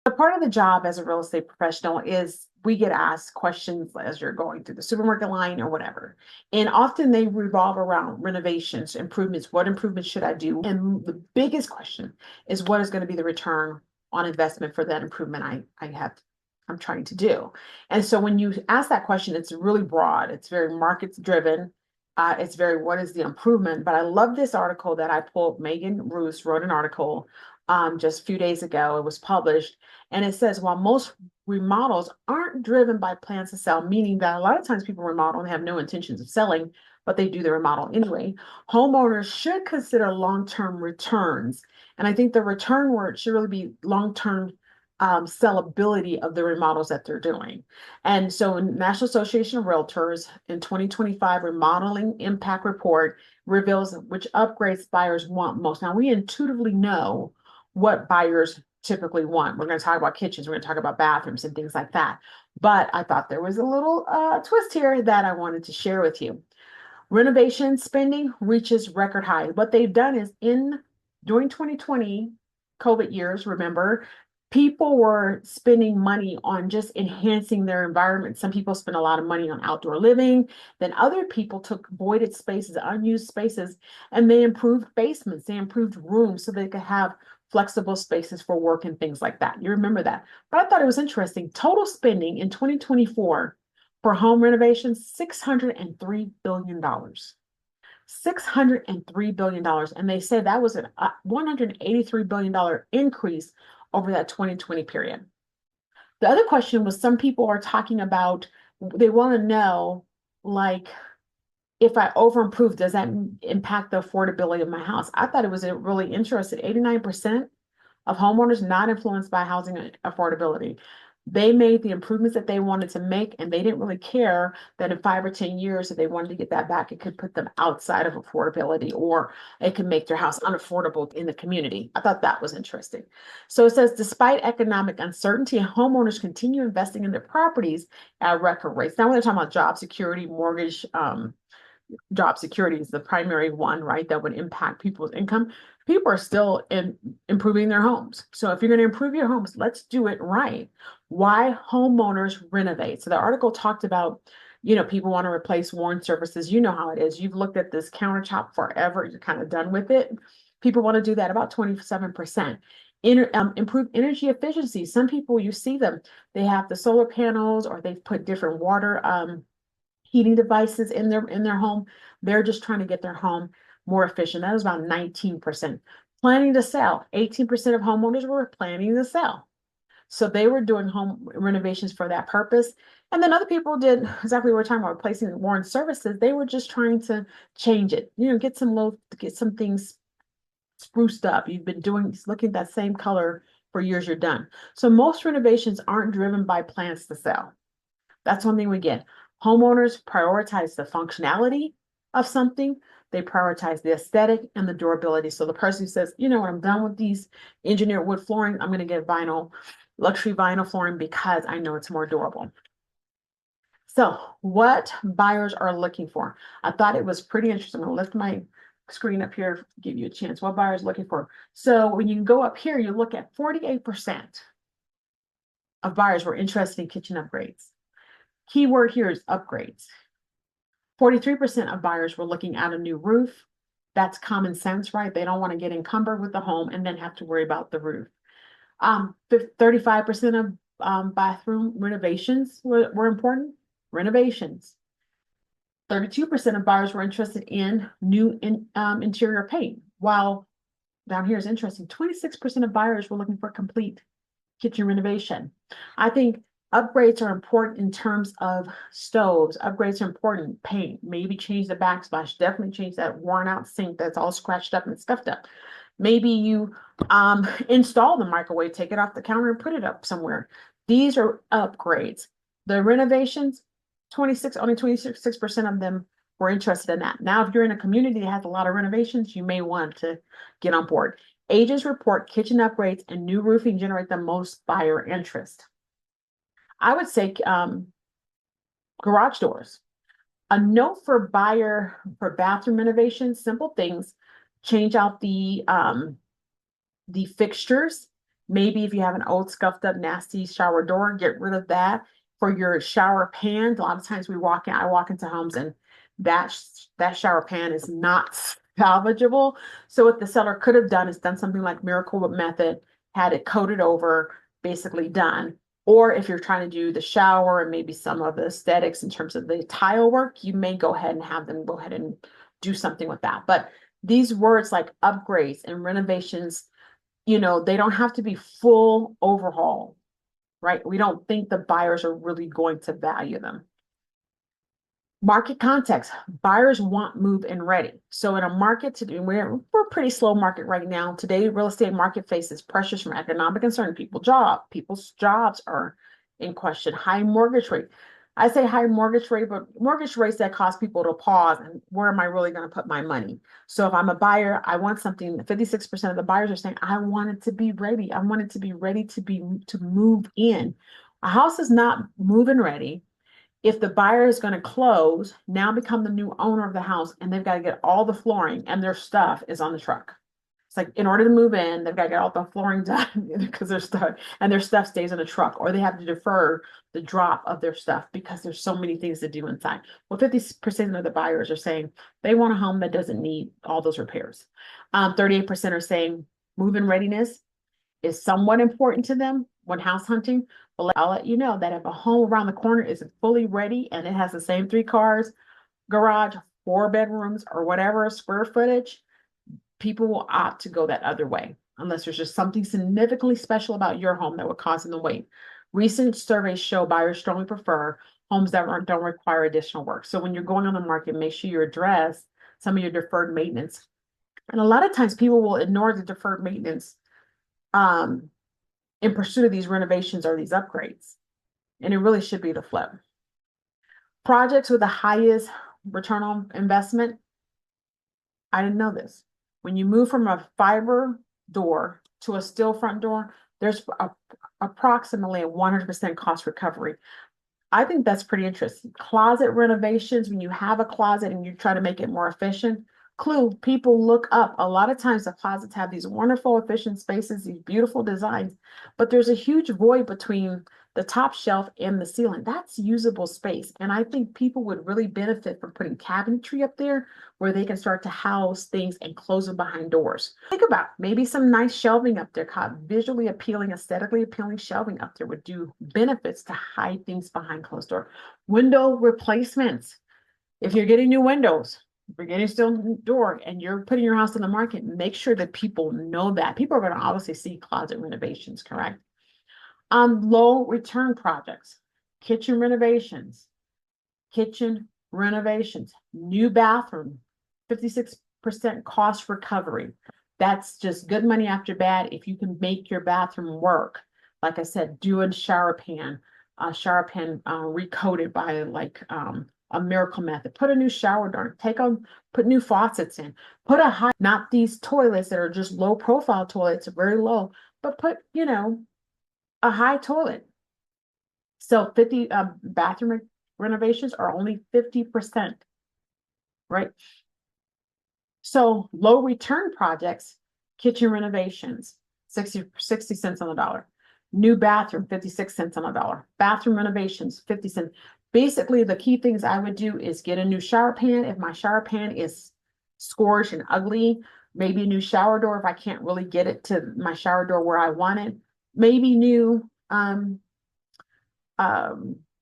A part of the job as a real estate professional is we get asked questions as you're going through the supermarket line or whatever. And often they revolve around renovations, improvements. What improvements should I do? And the biggest question is what is going to be the return on investment for that improvement I'm trying to do. And so when you ask that question, it's really broad. It's very market driven. It's very, what is the improvement? But I love this article that I pulled. Megan Roos wrote an article just a few days ago. It was published. And it says, while most remodels aren't driven by plans to sell, meaning that a lot of times people remodel and have no intentions of selling, but they do the remodel anyway, homeowners should consider long-term returns. And I think the return word should really be long-term sellability of the remodels that they're doing. And so National Association of Realtors in 2025 Remodeling Impact Report reveals which upgrades buyers want most. Now we intuitively know what buyers typically want. We're going to talk about kitchens, we're going to talk about bathrooms and things like that. But I thought there was a little twist here that I wanted to share with you. Renovation spending reaches record high. What they've done is during 2020 COVID years, remember, people were spending money on just enhancing their environment. Some people spent a lot of money on outdoor living. Then other people took voided spaces, unused spaces, and they improved basements. They improved rooms so they could have flexible spaces for work and things like that. You remember that. But I thought it was interesting. Total spending in 2024 for home renovations, $603 billion. $603 billion. And they say that was a $183 billion increase over that 2020 period. The other question was, some people are talking about, they want to know, like, if I over improve, does that impact the affordability of my house? I thought it was really interesting. 89% of homeowners not influenced by housing affordability. They made the improvements that they wanted to make, and they didn't really care that in 5 or 10 years, if they wanted to get that back, it could put them outside of affordability, or it could make their house unaffordable in the community. I thought that was interesting. So it says, despite economic uncertainty, homeowners continue investing in their properties at record rates. Now, when they're talking about job security, mortgage, job security is the primary one, right? That would impact people's income. People are still improving their homes. So if you're going to improve your homes, let's do it right. Why homeowners renovate? So the article talked about, people want to replace worn surfaces. You know how it is. You've looked at this countertop forever. You're kind of done with it. People want to do that, about 27%. Improve energy efficiency. Some people, you see them, they have the solar panels, or they've put different water heating devices in their home. They're just trying to get their home more efficient. That was about 19%. Planning to sell. 18% of homeowners were planning to sell. So they were doing home renovations for that purpose. And then other people did exactly what we're talking about, replacing worn surfaces. They were just trying to change it, get some things spruced up. You've been looking at that same color for years, you're done. So most renovations aren't driven by plans to sell. That's one thing we get. Homeowners prioritize the functionality of something. They prioritize the aesthetic and the durability. So the person who says, when I'm done with these engineered wood flooring, I'm going to get luxury vinyl flooring because I know it's more durable. So what buyers are looking for? I thought it was pretty interesting. I'm going to lift my screen up here, give you a chance. What buyers are looking for? So when you go up here, you look at 48% of buyers were interested in kitchen upgrades. Keyword here is upgrades. 43% of buyers were looking at a new roof. That's common sense, right? They don't want to get encumbered with the home and then have to worry about the roof. 35% of bathroom renovations were important. Renovations. 32% of buyers were interested in new interior paint. While down here is interesting, 26% of buyers were looking for complete kitchen renovation. I think upgrades are important in terms of stoves. Upgrades are important. Paint, maybe change the backsplash. Definitely change that worn out sink that's all scratched up and scuffed up. Maybe you install the microwave, take it off the counter and put it up somewhere. These are upgrades. The renovations, only 26% of them were interested in that. Now, if you're in a community that has a lot of renovations, you may want to get on board. Agents report kitchen upgrades and new roofing generate the most buyer interest. I would say garage doors. A note for bathroom renovations, simple things, change out the fixtures Maybe if you have an old scuffed up nasty shower door, get rid of that. For your shower pan, a lot of times I walk into homes and that shower pan is not salvageable. So what the seller could have done is done something like Miracle Method, had it coated over, basically done. Or if you're trying to do the shower and maybe some of the aesthetics in terms of the tile work, you may go ahead and have them go ahead and do something with that. But these words like upgrades and renovations, they don't have to be full overhaul, right? We don't think the buyers are really going to value them. Market context, buyers want move in ready. So in a market today, we're a pretty slow market right now. Today, real estate market faces pressures from economic concern. People's jobs are in question. High mortgage rate. I say high mortgage rate, but mortgage rates that cause people to pause and where am I really going to put my money? So if I'm a buyer, I want something. 56% of the buyers are saying, I want it to be ready. I want it to be ready to move in. A house is not move-in ready if the buyer is going to close, now become the new owner of the house, and they've got to get all the flooring and their stuff is on the truck. It's like in order to move in, they've got to get all the flooring done because their stuff stays in the truck, or they have to defer the drop of their stuff because there's so many things to do inside. Well, 50% of the buyers are saying they want a home that doesn't need all those repairs. 38% are saying move-in readiness is somewhat important to them when house hunting. But I'll let you know that if a home around the corner is fully ready and it has the same 3 cars, garage, 4 bedrooms, or whatever square footage, people will opt to go that other way, unless there's just something significantly special about your home that would cause them to wait. Recent surveys show buyers strongly prefer homes that don't require additional work. So when you're going on the market, make sure you address some of your deferred maintenance. And a lot of times people will ignore the deferred maintenance in pursuit of these renovations or these upgrades. And it really should be the flip. Projects with the highest return on investment. I didn't know this. When you move from a fiber door to a steel front door, there's approximately a 100% cost recovery. I think that's pretty interesting. Closet renovations, when you have a closet and you try to make it more efficient, people look up. A lot of times the closets have these wonderful, efficient spaces, these beautiful designs, but there's a huge void between the top shelf and the ceiling. That's usable space. And I think people would really benefit from putting cabinetry up there where they can start to house things and close them behind doors. Think about maybe some nice shelving up there, visually appealing, aesthetically appealing shelving up there would do benefits to hide things behind closed door. Window replacements. If you're getting new windows, if you're getting steel door and you're putting your house on the market, make sure that people know that. People are going to obviously see closet renovations, correct? Low return projects, kitchen renovations, new bathroom, 56% cost recovery. That's just good money after bad if you can make your bathroom work. Like I said, do a shower pan recoated by like a Miracle Method. Put a new shower door, put new faucets in, not these toilets that are just low profile toilets, very low, but put, a high toilet. So 50 bathroom renovations are only 50%, right? So low return projects, kitchen renovations, 60 cents on the dollar. New bathroom, 56 cents on the dollar. Bathroom renovations, 50 cents. Basically, the key things I would do is get a new shower pan. If my shower pan is scorched and ugly, maybe a new shower door if I can't really get it to my shower door where I want it. Maybe new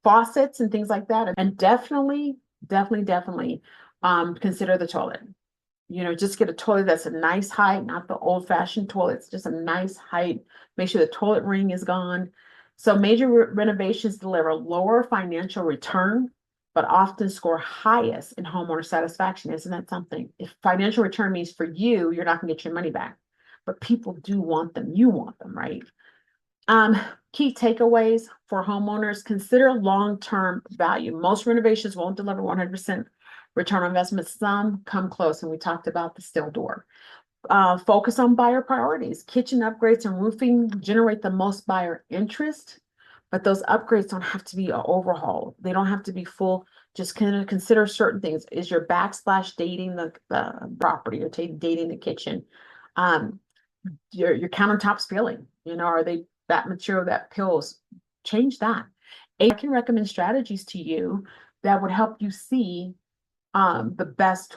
faucets and things like that. And definitely consider the toilet. Just get a toilet that's a nice height, not the old-fashioned toilets, just a nice height. Make sure the toilet ring is gone. So major renovations deliver lower financial return, but often score highest in homeowner satisfaction. Isn't that something? If financial return means for you, you're not going to get your money back, but people do want them. You want them, right? Key takeaways for homeowners: consider long-term value. Most renovations won't deliver 100% return on investment. Some come close, and we talked about the steel door. Focus on buyer priorities. Kitchen upgrades and roofing generate the most buyer interest, but those upgrades don't have to be an overhaul. They don't have to be full. Just kind of consider certain things. Is your backsplash dating the property or dating the kitchen? Your countertops feeling. Are they that material that peels? Change that. I can recommend strategies to you that would help you see the best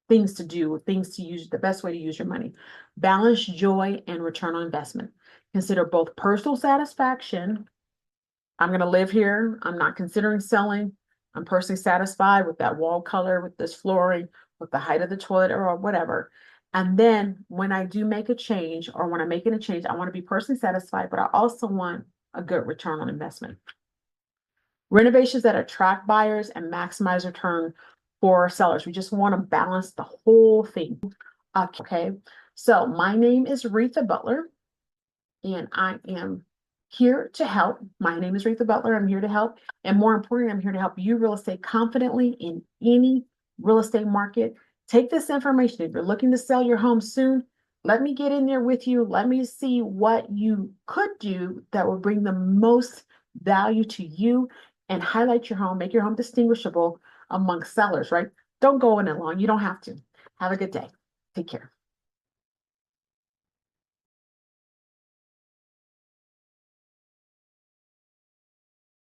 things to do, things to use, the best way to use your money. Balance joy and return on investment. Consider both personal satisfaction. I'm going to live here. I'm not considering selling. I'm personally satisfied with that wall color, with this flooring, with the height of the toilet or whatever. And then when I do make a change or when I'm making a change, I want to be personally satisfied, but I also want a good return on investment. Renovations that attract buyers and maximize return for sellers. We just want to balance the whole thing. Okay. So my name is Reatha Butler, and I am here to help. My name is Reatha Butler. I'm here to help. And more importantly, I'm here to help you real estate confidently in any real estate market. Take this information. If you're looking to sell your home soon, let me get in there with you. Let me see what you could do that will bring the most value to you and highlight your home, make your home distinguishable among sellers, right? Don't go in it long. You don't have to. Have a good day. Take care.